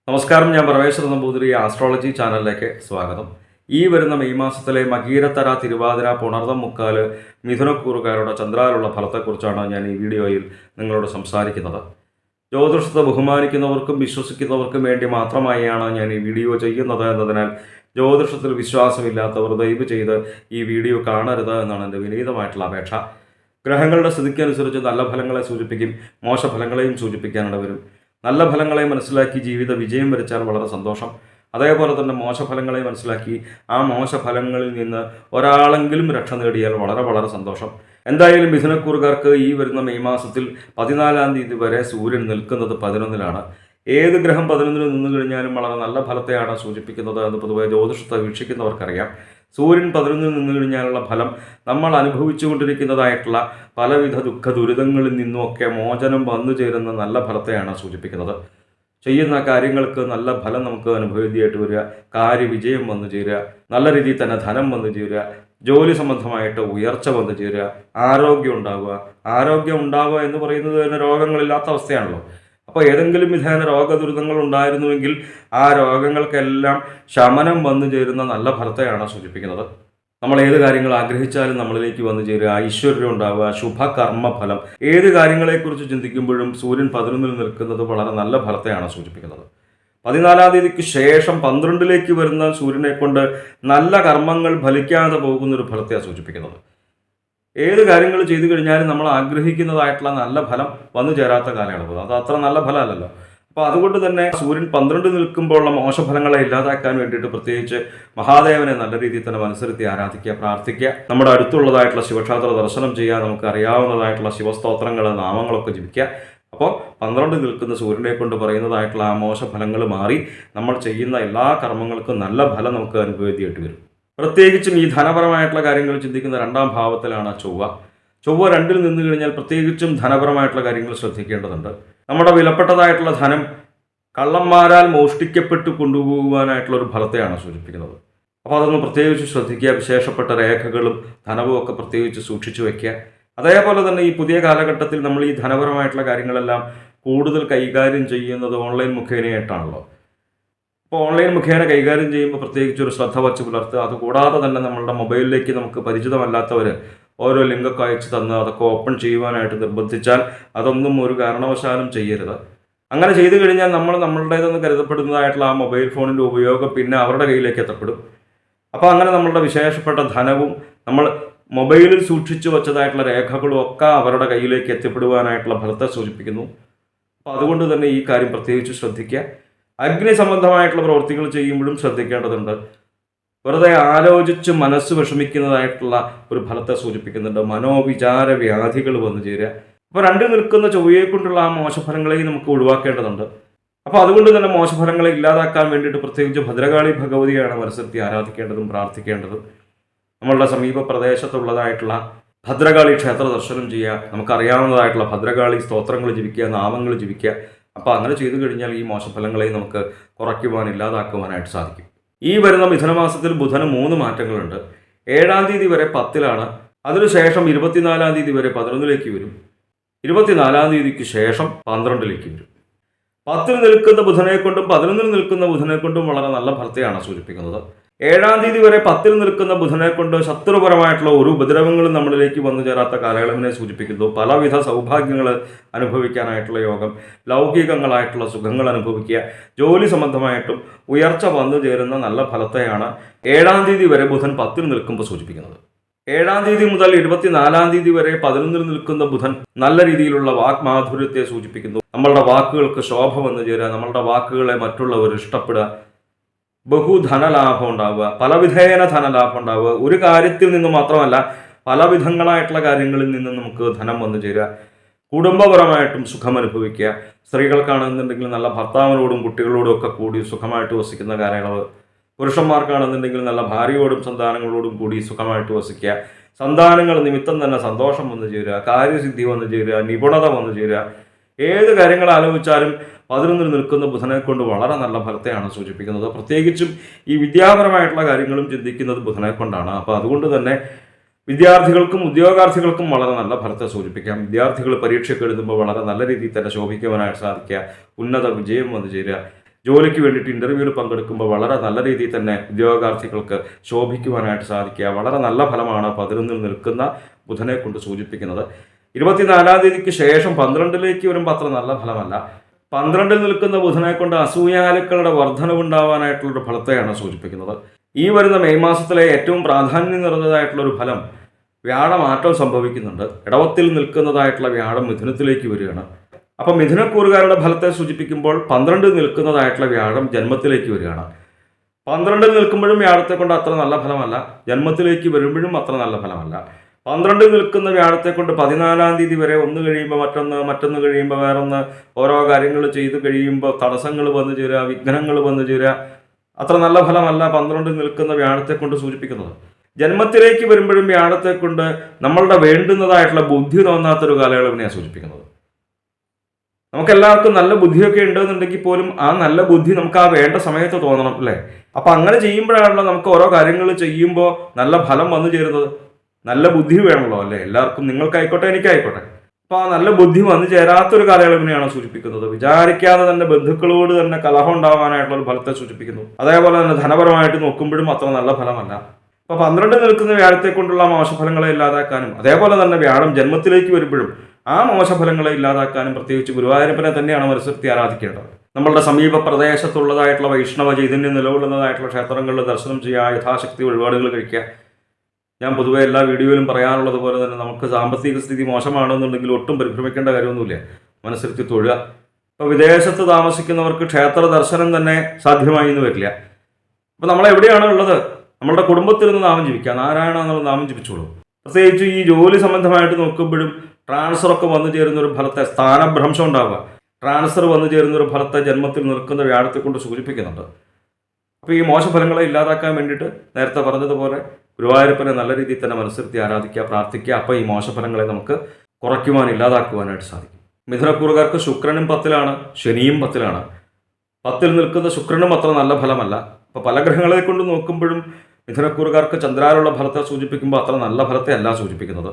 നമസ്കാരം, ഞാൻ പരമേശ്വരൻ നമ്പൂതിരി. ആസ്ട്രോളജി ചാനലിലേക്ക് സ്വാഗതം. ഈ വരുന്ന മെയ് മാസത്തിലെ മകീരത്തര, തിരുവാതിര, പുണർതം, മുക്കാല്, മിഥുനക്കൂറുകാരുടെ ചന്ദ്രാലുള്ള ഫലത്തെക്കുറിച്ചാണ് ഞാൻ ഈ വീഡിയോയിൽ നിങ്ങളോട് സംസാരിക്കുന്നത്. ജ്യോതിഷത്തെ ബഹുമാനിക്കുന്നവർക്കും വിശ്വസിക്കുന്നവർക്കും വേണ്ടി മാത്രമായാണ് ഞാൻ ഈ വീഡിയോ ചെയ്യുന്നത് എന്നതിനാൽ ജ്യോതിഷത്തിൽ വിശ്വാസമില്ലാത്തവർ ദയവ് ചെയ്ത് ഈ വീഡിയോ കാണരുത് എന്നാണ് എൻ്റെ വിനീതമായിട്ടുള്ള അപേക്ഷ. ഗ്രഹങ്ങളുടെ സ്ഥിതിക്കനുസരിച്ച് നല്ല ഫലങ്ങളെ സൂചിപ്പിക്കും, മോശഫലങ്ങളെയും സൂചിപ്പിക്കാനിട വരും. നല്ല ഫലങ്ങളെ മനസ്സിലാക്കി ജീവിത വിജയം വരിച്ചാൽ വളരെ സന്തോഷം. അതേപോലെ തന്നെ മോശഫലങ്ങളെ മനസ്സിലാക്കി ആ മോശഫലങ്ങളിൽ നിന്ന് ഒരാളെങ്കിലും രക്ഷ നേടിയാൽ വളരെ വളരെ സന്തോഷം. എന്തായാലും മിഥുനക്കൂറുകാർക്ക് ഈ വരുന്ന മെയ് മാസത്തിൽ 14-ാം തീയതി വരെ സൂര്യൻ നിൽക്കുന്നത് 11-ലാണ്. ഏത് ഗ്രഹം 11-ൽ നിന്ന് കഴിഞ്ഞാലും വളരെ നല്ല ഫലത്തെയാണ് സൂചിപ്പിക്കുന്നത് എന്ന് പൊതുവെ ജ്യോതിഷത്തെ വീക്ഷിക്കുന്നവർക്കറിയാം. സൂര്യൻ 11-ൽ നിന്ന് കഴിഞ്ഞാലുള്ള ഫലം നമ്മൾ അനുഭവിച്ചുകൊണ്ടിരിക്കുന്നതായിട്ടുള്ള പലവിധ ദുഃഖ ദുരിതങ്ങളിൽ നിന്നുമൊക്കെ മോചനം വന്നു ചേരുന്ന നല്ല ഫലത്തെയാണ് സൂചിപ്പിക്കുന്നത്. ചെയ്യുന്ന കാര്യങ്ങൾക്ക് നല്ല ഫലം നമുക്ക് അനുഭവേദിയായിട്ട് വരിക, കാര്യവിജയം വന്നു ചേരുക, നല്ല രീതിയിൽ തന്നെ ധനം വന്നു ചേരുക, ജോലി സംബന്ധമായിട്ട് ഉയർച്ച വന്നു ചേരുക, ആരോഗ്യം ഉണ്ടാവുക എന്ന് പറയുന്നത് തന്നെ രോഗങ്ങളില്ലാത്ത അവസ്ഥയാണല്ലോ. അപ്പോൾ ഏതെങ്കിലും വിധേന രോഗദുരിതങ്ങൾ ഉണ്ടായിരുന്നുവെങ്കിൽ ആ രോഗങ്ങൾക്കെല്ലാം ശമനം വന്നു ചേരുന്ന നല്ല ഫലത്തെയാണ് സൂചിപ്പിക്കുന്നത്. നമ്മൾ ഏത് കാര്യങ്ങൾ ആഗ്രഹിച്ചാലും നമ്മളിലേക്ക് വന്നു ചേരുക, ഐശ്വര്യം ഉണ്ടാവുക, ശുഭകർമ്മഫലം. ഏത് കാര്യങ്ങളെക്കുറിച്ച് ചിന്തിക്കുമ്പോഴും സൂര്യൻ 11-ൽ നിൽക്കുന്നത് വളരെ നല്ല ഫലത്തെയാണ് സൂചിപ്പിക്കുന്നത്. 14-ാം തീയതിക്ക് ശേഷം 12-ലേക്ക് വരുന്ന സൂര്യനെ കൊണ്ട് നല്ല കർമ്മങ്ങൾ ഫലിക്കാതെ പോകുന്നൊരു ഫലത്തെയാണ് സൂചിപ്പിക്കുന്നത്. ഏത് കാര്യങ്ങൾ ചെയ്തു കഴിഞ്ഞാലും നമ്മൾ ആഗ്രഹിക്കുന്നതായിട്ടുള്ള നല്ല ഫലം വന്നു ചേരാത്ത കാലയളവ്, അത് അത്ര നല്ല ഫലമല്ലല്ലോ. അപ്പോൾ അതുകൊണ്ട് തന്നെ സൂര്യൻ 12 നിൽക്കുമ്പോഴുള്ള മോശഫലങ്ങളെ ഇല്ലാതാക്കാൻ വേണ്ടിയിട്ട് പ്രത്യേകിച്ച് മഹാദേവനെ നല്ല രീതിയിൽ തന്നെ മനസ്സിരുത്തി ആരാധിക്കുക, പ്രാർത്ഥിക്കുക. നമ്മുടെ അടുത്തുള്ളതായിട്ടുള്ള ശിവക്ഷേത്ര ദർശനം ചെയ്യുക, നമുക്ക് അറിയാവുന്നതായിട്ടുള്ള ശിവസ്തോത്രങ്ങൾ, നാമങ്ങളൊക്കെ ജപിക്കുക. അപ്പോൾ 12 നിൽക്കുന്ന സൂര്യനെ കൊണ്ട് പറയുന്നതായിട്ടുള്ള ആ മോശഫലങ്ങൾ മാറി നമ്മൾ ചെയ്യുന്ന എല്ലാ കർമ്മങ്ങൾക്കും നല്ല ഫലം നമുക്ക് അനുഭവേദിയായിട്ട് വരും. പ്രത്യേകിച്ചും ഈ ധനപരമായിട്ടുള്ള കാര്യങ്ങൾ ചിന്തിക്കുന്ന 2-ാം ഭാവത്തിലാണ് ചൊവ്വ. 2-ൽ നിന്ന് കഴിഞ്ഞാൽ പ്രത്യേകിച്ചും ധനപരമായിട്ടുള്ള കാര്യങ്ങൾ ശ്രദ്ധിക്കേണ്ടതുണ്ട്. നമ്മുടെ വിലപ്പെട്ടതായിട്ടുള്ള ധനം കള്ളന്മാരാൽ മോഷ്ടിക്കപ്പെട്ട് കൊണ്ടുപോകുവാനായിട്ടുള്ള ഒരു ഫലത്തെയാണ് സൂചിപ്പിക്കുന്നത്. അപ്പോൾ അതൊന്ന് പ്രത്യേകിച്ച് ശ്രദ്ധിക്കുക. വിശേഷപ്പെട്ട രേഖകളും ധനവും ഒക്കെ പ്രത്യേകിച്ച് സൂക്ഷിച്ചു വയ്ക്കുക. അതേപോലെ തന്നെ ഈ പുതിയ കാലഘട്ടത്തിൽ നമ്മൾ ഈ ധനപരമായിട്ടുള്ള കാര്യങ്ങളെല്ലാം കൂടുതൽ കൈകാര്യം ചെയ്യുന്നത് ഓൺലൈൻ മുഖേനയായിട്ടാണല്ലോ. അപ്പോൾ ഓൺലൈൻ മുഖേന കൈകാര്യം ചെയ്യുമ്പോൾ പ്രത്യേകിച്ച് ഒരു ശ്രദ്ധ വച്ച് പുലർത്തുക. അതുകൂടാതെ തന്നെ നമ്മളുടെ മൊബൈലിലേക്ക് നമുക്ക് പരിചിതമല്ലാത്തവർ ഓരോ ലിങ്കൊക്കെ അയച്ചു തന്ന് അതൊക്കെ ഓപ്പൺ ചെയ്യുവാനായിട്ട് നിർബന്ധിച്ചാൽ അതൊന്നും ഒരു കാരണവശാലും ചെയ്യരുത്. അങ്ങനെ ചെയ്തു കഴിഞ്ഞാൽ നമ്മളുടേതെന്ന് കരുതപ്പെടുന്നതായിട്ടുള്ള ആ മൊബൈൽ ഫോണിൻ്റെ ഉപയോഗം പിന്നെ അവരുടെ കയ്യിലേക്ക് എത്തപ്പെടും. അപ്പോൾ അങ്ങനെ നമ്മളുടെ വിശേഷപ്പെട്ട ധനവും നമ്മൾ മൊബൈലിൽ സൂക്ഷിച്ചു വച്ചതായിട്ടുള്ള രേഖകളും ഒക്കെ അവരുടെ കയ്യിലേക്ക് എത്തിപ്പെടുവാനായിട്ടുള്ള ഫലത്തെ സൂചിപ്പിക്കുന്നു. അപ്പോൾ അതുകൊണ്ട് തന്നെ ഈ കാര്യം പ്രത്യേകിച്ച് ശ്രദ്ധിക്കുക. അഗ്നി സംബന്ധമായിട്ടുള്ള പ്രവൃത്തികൾ ചെയ്യുമ്പോഴും ശ്രദ്ധിക്കേണ്ടതുണ്ട്. വെറുതെ ആലോചിച്ച് മനസ്സ് വിഷമിക്കുന്നതായിട്ടുള്ള ഒരു ഫലത്തെ സൂചിപ്പിക്കുന്നുണ്ട്. മനോവിചാര വ്യാധികൾ വന്നു ചേരുക. അപ്പോൾ 2 നിൽക്കുന്ന ചൊവ്വയെ കൊണ്ടുള്ള ആ മോശഫലങ്ങളെയും നമുക്ക് ഒഴിവാക്കേണ്ടതുണ്ട്. അപ്പോൾ അതുകൊണ്ട് തന്നെ മോശഫലങ്ങളെ ഇല്ലാതാക്കാൻ വേണ്ടിയിട്ട് പ്രത്യേകിച്ച് ഭദ്രകാളി ഭഗവതിയാണ് മനസ്സിരുത്തി ആരാധിക്കേണ്ടതും പ്രാർത്ഥിക്കേണ്ടതും. നമ്മളുടെ സമീപ പ്രദേശത്തുള്ളതായിട്ടുള്ള ഭദ്രകാളി ക്ഷേത്ര ദർശനം ചെയ്യുക, നമുക്കറിയാവുന്നതായിട്ടുള്ള ഭദ്രകാളി സ്തോത്രങ്ങൾ ജപിക്കുക, നാമങ്ങൾ ജപിക്കുക. അപ്പോൾ അങ്ങനെ ചെയ്തു കഴിഞ്ഞാൽ ഈ മോശഫലങ്ങളെ നമുക്ക് കുറയ്ക്കുവാൻ, ഇല്ലാതാക്കുവാനായിട്ട് സാധിക്കും. ഈ വരുന്ന മിഥുനമാസത്തിൽ ബുധന് 3 മാറ്റങ്ങളുണ്ട്. 7-ാം തീയതി വരെ 10-ലാണ്. അതിനുശേഷം 24-ാം തീയതി വരെ 11-ലേക്ക് വരും. 24-ാം തീയതിക്ക് ശേഷം 12-ലേക്ക് വരും. 10-ൽ നിൽക്കുന്ന ബുധനെ കൊണ്ടും 11-ൽ നിൽക്കുന്ന ബുധനെ കൊണ്ടും വളരെ നല്ല ഫലത്തെയാണ് സൂചിപ്പിക്കുന്നത്. 7-ാം തീയതി വരെ 10-ൽ നിൽക്കുന്ന ബുധനെ കൊണ്ട് ശത്രുപരമായിട്ടുള്ള ഒരു ഉപദ്രവങ്ങളും നമ്മളിലേക്ക് വന്നു ചേരാത്ത കാലയളവിനെ സൂചിപ്പിക്കുന്നു. പലവിധ സൗഭാഗ്യങ്ങൾ അനുഭവിക്കാനായിട്ടുള്ള യോഗം, ലൗകികങ്ങളായിട്ടുള്ള സുഖങ്ങൾ അനുഭവിക്കുക, ജോലി സംബന്ധമായിട്ടും ഉയർച്ച വന്നു ചേരുന്ന നല്ല ഫലത്തെയാണ് 7-ാം തീയതി വരെ ബുധൻ 10-ൽ നിൽക്കുമ്പോൾ സൂചിപ്പിക്കുന്നത്. 7-ാം തീയതി മുതൽ 24-ാം തീയതി വരെ 11-ൽ നിൽക്കുന്ന ബുധൻ നല്ല രീതിയിലുള്ള വാക്മാധുര്യത്തെ സൂചിപ്പിക്കുന്നു. നമ്മളുടെ വാക്കുകൾക്ക് ശോഭ വന്നു ചേരുക, നമ്മളുടെ വാക്കുകളെ മറ്റുള്ളവർ ഇഷ്ടപ്പെടുക, ബഹുധനലാഭം ഉണ്ടാവുക, പലവിധേന ധനലാഭം ഉണ്ടാവുക. ഒരു കാര്യത്തിൽ നിന്ന് മാത്രമല്ല, പലവിധങ്ങളായിട്ടുള്ള കാര്യങ്ങളിൽ നിന്ന് നമുക്ക് ധനം വന്നു ചേരുക. കുടുംബപരമായിട്ടും സുഖം അനുഭവിക്കുക. സ്ത്രീകൾക്കാണെന്നുണ്ടെങ്കിൽ നല്ല ഭർത്താവിനോടും കുട്ടികളോടും ഒക്കെ കൂടി സുഖമായിട്ട് വസിക്കുന്ന കാലയളവ്. പുരുഷന്മാർക്കാണെന്നുണ്ടെങ്കിൽ നല്ല ഭാര്യയോടും സന്താനങ്ങളോടും കൂടി സുഖമായിട്ട് വസിക്കുക. സന്താനങ്ങൾ നിമിത്തം തന്നെ സന്തോഷം വന്നു ചേരുക, കാര്യസിദ്ധി വന്നു ചേരുക, നിപുണത വന്നു ചേരുക. ഏത് കാര്യങ്ങൾ ആലോചിച്ചാലും 11-ൽ നിൽക്കുന്ന ബുധനെ കൊണ്ട് വളരെ നല്ല ഫലത്തെയാണ് സൂചിപ്പിക്കുന്നത്. പ്രത്യേകിച്ചും ഈ വിദ്യാപരമായിട്ടുള്ള കാര്യങ്ങളും ചിന്തിക്കുന്നത് ബുധനെ കൊണ്ടാണ്. അപ്പോൾ അതുകൊണ്ട് തന്നെ വിദ്യാർത്ഥികൾക്കും ഉദ്യോഗാർത്ഥികൾക്കും വളരെ നല്ല ഫലത്തെ സൂചിപ്പിക്കാം. വിദ്യാർത്ഥികൾ പരീക്ഷയ്ക്ക് എഴുതുമ്പോൾ വളരെ നല്ല രീതിയിൽ തന്നെ ശോഭിക്കുവാനായിട്ട് സാധിക്കുക, ഉന്നത വിജയം വന്നു ചേരുക. ജോലിക്ക് വേണ്ടിയിട്ട് ഇൻ്റർവ്യൂവിൽ പങ്കെടുക്കുമ്പോൾ വളരെ നല്ല രീതിയിൽ തന്നെ ഉദ്യോഗാർത്ഥികൾക്ക് ശോഭിക്കുവാനായിട്ട് സാധിക്കുക. വളരെ നല്ല ഫലമാണ് 11-ൽ നിൽക്കുന്ന ബുധനെ കൊണ്ട് സൂചിപ്പിക്കുന്നത്. 24-ാം തീയതിക്ക് ശേഷം 12-ലേക്ക് വരുമ്പോൾ അത്ര നല്ല ഫലമല്ല. 12-ൽ നിൽക്കുന്ന ബുധനെ കൊണ്ട് അസൂയാലുക്കളുടെ വർധനവുണ്ടാവാനായിട്ടുള്ളൊരു ഫലത്തെയാണ് സൂചിപ്പിക്കുന്നത്. ഈ വരുന്ന മെയ് മാസത്തിലെ ഏറ്റവും പ്രാധാന്യം നിറഞ്ഞതായിട്ടുള്ളൊരു ഫലം വ്യാഴമാറ്റം സംഭവിക്കുന്നുണ്ട്. ഇടവത്തിൽ നിൽക്കുന്നതായിട്ടുള്ള വ്യാഴം മിഥുനത്തിലേക്ക് വരികയാണ്. അപ്പം മിഥുനക്കൂറുകാരുടെ ഫലത്തെ സൂചിപ്പിക്കുമ്പോൾ 12-ൽ നിൽക്കുന്നതായിട്ടുള്ള വ്യാഴം ജന്മത്തിലേക്ക് വരികയാണ്. 12-ൽ നിൽക്കുമ്പോഴും വ്യാഴത്തെ കൊണ്ട് അത്ര നല്ല ഫലമല്ല, ജന്മത്തിലേക്ക് വരുമ്പോഴും അത്ര നല്ല ഫലമല്ല. 12-ൽ നിൽക്കുന്ന വ്യാഴത്തെ കൊണ്ട് 14-ാം തീയതി വരെ ഒന്ന് കഴിയുമ്പോൾ മറ്റൊന്ന് കഴിയുമ്പോൾ വേറൊന്ന്, ഓരോ കാര്യങ്ങൾ ചെയ്ത് കഴിയുമ്പോൾ തടസ്സങ്ങൾ വന്നു ചേരുക, വിഘ്നങ്ങൾ വന്നു ചേരുക, അത്ര നല്ല ഫലമല്ല 12-ൽ നിൽക്കുന്ന വ്യാഴത്തെ കൊണ്ട് സൂചിപ്പിക്കുന്നത്. ജന്മത്തിലേക്ക് വരുമ്പോഴും വ്യാഴത്തെ കൊണ്ട് നമ്മളുടെ വേണ്ടുന്നതായിട്ടുള്ള ബുദ്ധി തോന്നാത്തൊരു കാലയളവിനെയാണ് സൂചിപ്പിക്കുന്നത്. നമുക്കെല്ലാവർക്കും നല്ല ബുദ്ധിയൊക്കെ ഉണ്ടെന്നുണ്ടെങ്കിൽ പോലും ആ നല്ല ബുദ്ധി നമുക്ക് ആ വേണ്ട സമയത്ത് തോന്നണം, അല്ലേ? അപ്പം അങ്ങനെ ചെയ്യുമ്പോഴാണല്ലോ നമുക്ക് ഓരോ കാര്യങ്ങൾ ചെയ്യുമ്പോൾ നല്ല ഫലം വന്നു ചേരുന്നത്. നല്ല ബുദ്ധി വേണമല്ലോ, അല്ലേ? എല്ലാവർക്കും, നിങ്ങൾക്കായിക്കോട്ടെ എനിക്കായിക്കോട്ടെ. അപ്പോൾ ആ നല്ല ബുദ്ധി വന്നു ചേരാത്തൊരു കാലയളവിനെയാണ് സൂചിപ്പിക്കുന്നത്. വിചാരിക്കാതെ തന്നെ ബന്ധുക്കളോട് തന്നെ കലഹം ഉണ്ടാവാനായിട്ടുള്ള ഒരു ഫലത്തെ സൂചിപ്പിക്കുന്നു. അതേപോലെ തന്നെ ധനപരമായിട്ട് നോക്കുമ്പോഴും അത്ര നല്ല ഫലമല്ല. അപ്പോൾ 12 നിൽക്കുന്ന വ്യാഴത്തെ കൊണ്ടുള്ള മോശഫലങ്ങളെ ഇല്ലാതാക്കാനും, അതേപോലെ തന്നെ വ്യാഴം ജന്മത്തിലേക്ക് വരുമ്പോഴും ആ മോശഫലങ്ങളെ ഇല്ലാതാക്കാനും പ്രത്യേകിച്ച് ഗുരുവായൂരപ്പനെ തന്നെയാണ് മനസ്സിരുത്തി ആരാധിക്കേണ്ടത്. നമ്മളുടെ സമീപ പ്രദേശത്തുള്ളതായിട്ടുള്ള വൈഷ്ണവ ചൈതന്യം നിലകൊള്ളുന്നതായിട്ടുള്ള ക്ഷേത്രങ്ങളിൽ ദർശനം ചെയ്യുക, യഥാശക്തി വഴിപാടുകൾ കഴിക്കുക. ഞാൻ പൊതുവെ എല്ലാ വീഡിയോയിലും പറയാറുള്ളത് പോലെ തന്നെ നമുക്ക് സാമ്പത്തിക സ്ഥിതി മോശമാണെന്നുണ്ടെങ്കിൽ ഒട്ടും പരിഭ്രമിക്കേണ്ട കാര്യമൊന്നുമില്ല, മനസ്സിരുത്തി തൊഴുക. ഇപ്പോൾ വിദേശത്ത് താമസിക്കുന്നവർക്ക് ക്ഷേത്ര ദർശനം തന്നെ സാധ്യമായി എന്ന് വരില്ല. അപ്പോൾ നമ്മളെവിടെയാണ് ഉള്ളത്? നമ്മളുടെ കുടുംബത്തിൽ നിന്ന് നാമം ജപിക്കുക, നാരായണ എന്നുള്ള നാമം ജപിച്ചോളൂ. പ്രത്യേകിച്ച് ഈ ജോലി സംബന്ധമായിട്ട് നോക്കുമ്പോഴും ട്രാൻസ്ഫറൊക്കെ വന്നു ചേരുന്നൊരു ഫലത്തെ, സ്ഥാനഭ്രംശം ഉണ്ടാവുക, ട്രാൻസ്ഫർ വന്നു ചേരുന്നൊരു ഫലത്തെ ജന്മത്തിൽ നിൽക്കുന്ന വ്യാഴത്തെ കൊണ്ട് സൂചിപ്പിക്കുന്നുണ്ട്. അപ്പോൾ ഈ മോശഫലങ്ങളെ ഇല്ലാതാക്കാൻ വേണ്ടിയിട്ട് നേരത്തെ പറഞ്ഞതുപോലെ ഗുരുവായൂരപ്പനെ നല്ല രീതിയിൽ തന്നെ മനസ്സിരുത്തി ആരാധിക്കുക, പ്രാർത്ഥിക്കുക. അപ്പോൾ ഈ മോശഫലങ്ങളെ നമുക്ക് കുറയ്ക്കുവാൻ, ഇല്ലാതാക്കുവാനായിട്ട് സാധിക്കും. മിഥുനക്കൂറുകാർക്ക് ശുക്രനും 10-ലാണ്, ശനിയും 10-ലാണ്. 10-ൽ നിൽക്കുന്ന ശുക്രനും അത്ര നല്ല ഫലമല്ല. അപ്പോൾ പല ഗ്രഹങ്ങളെ കൊണ്ട് നോക്കുമ്പോഴും മിഥുനക്കൂറുകാർക്ക് ചന്ദ്രാലുള്ള ഫലത്തെ സൂചിപ്പിക്കുമ്പോൾ അത്ര നല്ല ഫലത്തെ അല്ല സൂചിപ്പിക്കുന്നത്.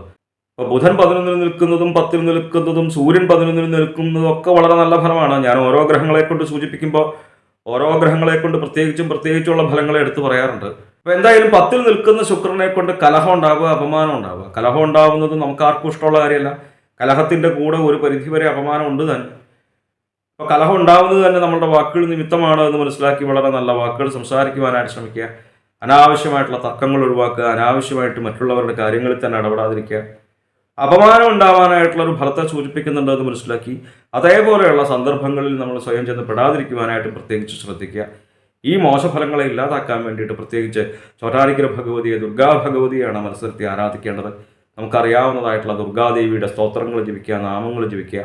അപ്പോൾ ബുധൻ 11-ൽ നിൽക്കുന്നതും 10-ൽ നിൽക്കുന്നതും സൂര്യൻ 11-ൽ നിൽക്കുന്നതും ഒക്കെ വളരെ നല്ല ഫലമാണ്. ഞാൻ ഓരോ ഗ്രഹങ്ങളെ കൊണ്ട് സൂചിപ്പിക്കുമ്പോൾ ഓരോ ഗ്രഹങ്ങളെ കൊണ്ട് പ്രത്യേകിച്ചുള്ള ഫലങ്ങളെ എടുത്തു പറയാറുണ്ട്. അപ്പോൾ എന്തായാലും 10-ൽ നിൽക്കുന്ന ശുക്രനെ കൊണ്ട് കലഹം ഉണ്ടാവുക, അപമാനം ഉണ്ടാവുക. കലഹം ഉണ്ടാവുന്നത് നമുക്ക് ആർക്കും ഇഷ്ടമുള്ള കാര്യമല്ല. കലഹത്തിൻ്റെ കൂടെ ഒരു പരിധിവരെ അപമാനം ഉണ്ട് തന്നെ. അപ്പോൾ കലഹം ഉണ്ടാവുന്നത് തന്നെ നമ്മുടെ വാക്കുകൾ നിമിത്തമാണ് എന്ന് മനസ്സിലാക്കി വളരെ നല്ല വാക്കുകൾ സംസാരിക്കുവാനായിട്ട് ശ്രമിക്കുക. അനാവശ്യമായിട്ടുള്ള തർക്കങ്ങൾ ഒഴിവാക്കുക, അനാവശ്യമായിട്ട് മറ്റുള്ളവരുടെ കാര്യങ്ങളിൽ തന്നെ ഇടപെടാതിരിക്കുക. അപമാനം ഉണ്ടാവാനായിട്ടുള്ളൊരു ഫലത്തെ സൂചിപ്പിക്കുന്നുണ്ട് എന്ന് മനസ്സിലാക്കി അതേപോലെയുള്ള സന്ദർഭങ്ങളിൽ നമ്മൾ സ്വയം ചെന്ന് പെടാതിരിക്കുവാനായിട്ട് പ്രത്യേകിച്ച് ശ്രദ്ധിക്കുക. ഈ മോശഫലങ്ങളെ ഇല്ലാതാക്കാൻ വേണ്ടിയിട്ട് പ്രത്യേകിച്ച് ചോറ്റാനിക്കര ഭഗവതിയെ, ദുർഗാ ഭഗവതിയാണ് മനസ്സിരുത്തി ആരാധിക്കേണ്ടത്. നമുക്കറിയാവുന്നതായിട്ടുള്ള ദുർഗാദേവിയുടെ സ്തോത്രങ്ങൾ ജപിക്കുക, നാമങ്ങൾ ജപിക്കുക.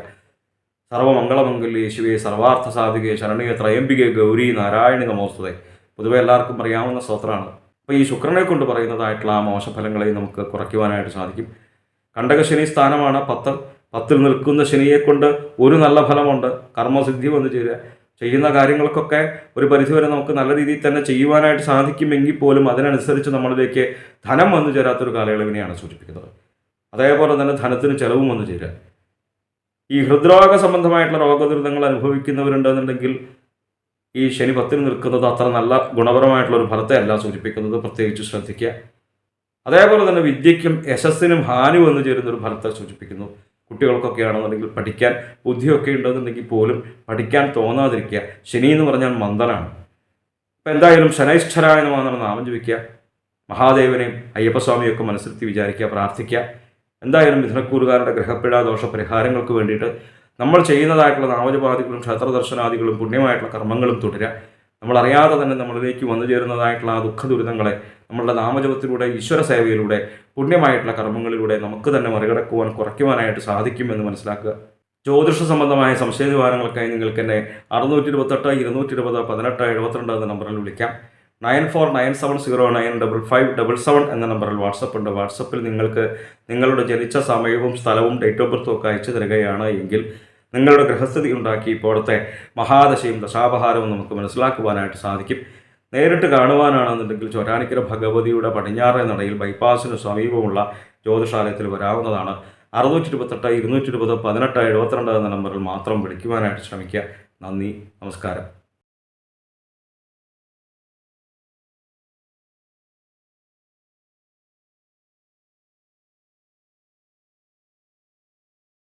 സർവമംഗളമംഗല്യേ ശിവേ സർവാർത്ഥ സാധികേ ശരണ്യേ ത്രയംബികേ ഗൗരി നാരായണി നമോസ്തുതേ. പൊതുവെ എല്ലാവർക്കും അറിയാവുന്ന സ്തോത്രമാണ്. അപ്പോൾ ഈ ശുക്രനെ കൊണ്ട് പറയുന്നതായിട്ടുള്ള ആ മോശഫലങ്ങളെ നമുക്ക് കുറയ്ക്കുവാനായിട്ട് സാധിക്കും. കണ്ടകശനി സ്ഥാനമാണ് 10. 10-ൽ നിൽക്കുന്ന ശനിയെ കൊണ്ട് ഒരു നല്ല ഫലമുണ്ട്, കർമ്മസിദ്ധി വന്നു ചേരുക. ചെയ്യുന്ന കാര്യങ്ങൾക്കൊക്കെ ഒരു പരിധിവരെ നമുക്ക് നല്ല രീതിയിൽ തന്നെ ചെയ്യുവാനായിട്ട് സാധിക്കുമെങ്കിൽ പോലും അതിനനുസരിച്ച് നമ്മളിലേക്ക് ധനം വന്നു ചേരാത്തൊരു കാലയളവിനെയാണ് സൂചിപ്പിക്കുന്നത്. അതേപോലെ തന്നെ ധനത്തിന് ചെലവും വന്നു ചേരുക. ഈ ഹൃദ്രോഗ സംബന്ധമായിട്ടുള്ള രോഗദുരിതങ്ങൾ അനുഭവിക്കുന്നവരുണ്ടെന്നുണ്ടെങ്കിൽ ഈ ശനി 10-ൽ നിൽക്കുന്നത് അത്ര നല്ല ഗുണപരമായിട്ടുള്ളൊരു ഫലത്തെ അല്ല സൂചിപ്പിക്കുന്നത്, പ്രത്യേകിച്ച് ശ്രദ്ധിക്കുക. അതേപോലെ തന്നെ വിദ്യയ്ക്കും യശസ്സിനും ഹാനി വന്നു ചേരുന്നൊരു ഫലത്തെ സൂചിപ്പിക്കുന്നു. കുട്ടികൾക്കൊക്കെ ആണെന്നുണ്ടെങ്കിൽ പഠിക്കാൻ ബുദ്ധിയൊക്കെ ഉണ്ടെന്നുണ്ടെങ്കിൽ പോലും പഠിക്കാൻ തോന്നാതിരിക്കുക. ശനി എന്ന് പറഞ്ഞാൽ മന്ദനാണ്. അപ്പോൾ എന്തായാലും ശനൈശ്വരായ നമഃ നാമം ജപിക്കുക. മഹാദേവനെയും അയ്യപ്പസ്വാമിയൊക്കെ മനസ്സിരുത്തി വിചാരിക്കുക, പ്രാർത്ഥിക്കുക. എന്തായാലും മിഥുനക്കൂറുകാരുടെ ഗ്രഹപ്പിഴ ദോഷ പരിഹാരങ്ങൾക്ക് വേണ്ടിയിട്ട് നമ്മൾ ചെയ്യുന്നതായിട്ടുള്ള നാമജപാദികളും ക്ഷേത്രദർശനാദികളും പുണ്യമായിട്ടുള്ള കർമ്മങ്ങളും തുടരുക. നമ്മളറിയാതെ തന്നെ നമ്മളിലേക്ക് വന്നു ചേരുന്നതായിട്ടുള്ള ആ ദുഃഖ ദുരിതങ്ങളെ നമ്മളുടെ നാമജപത്തിലൂടെ, ഈശ്വര സേവയിലൂടെ, പുണ്യമായിട്ടുള്ള കർമ്മങ്ങളിലൂടെ നമുക്ക് തന്നെ മറികടക്കുവാൻ, കുറയ്ക്കുവാനായിട്ട് സാധിക്കുമെന്ന് മനസ്സിലാക്കുക. ജ്യോതിഷ സംബന്ധമായ സംശയ നിവാരണങ്ങൾക്കായി നിങ്ങൾക്ക് എന്നെ 628 220 18 72 എന്ന നമ്പറിൽ വിളിക്കാം. 9497095577 എന്ന നമ്പറിൽ വാട്സപ്പ് ഉണ്ട്. വാട്സപ്പിൽ നിങ്ങൾക്ക് നിങ്ങളുടെ ജനിച്ച സമയവും സ്ഥലവും ഡേറ്റ് ഓഫ് ബർത്തും ഒക്കെ അയച്ചു തരികയാണ് എങ്കിൽ നിങ്ങളുടെ ഗൃഹസ്ഥിതി ഉണ്ടാക്കി ഇപ്പോഴത്തെ മഹാദശയും ദശാപഹാരവും നമുക്ക് മനസ്സിലാക്കുവാനായിട്ട് സാധിക്കും. നേരിട്ട് കാണുവാനാണെന്നുണ്ടെങ്കിൽ ചോറ്റാനിക്കര ഭഗവതിയുടെ പടിഞ്ഞാറേ നടയിൽ ബൈപ്പാസിന് സമീപമുള്ള ജ്യോതിഷാലയത്തിൽ വരാവുന്നതാണ്. 628 220 18 72 എന്ന നമ്പറിൽ മാത്രം വിളിക്കുവാനായിട്ട് ശ്രമിക്കുക. നന്ദി, നമസ്കാരം.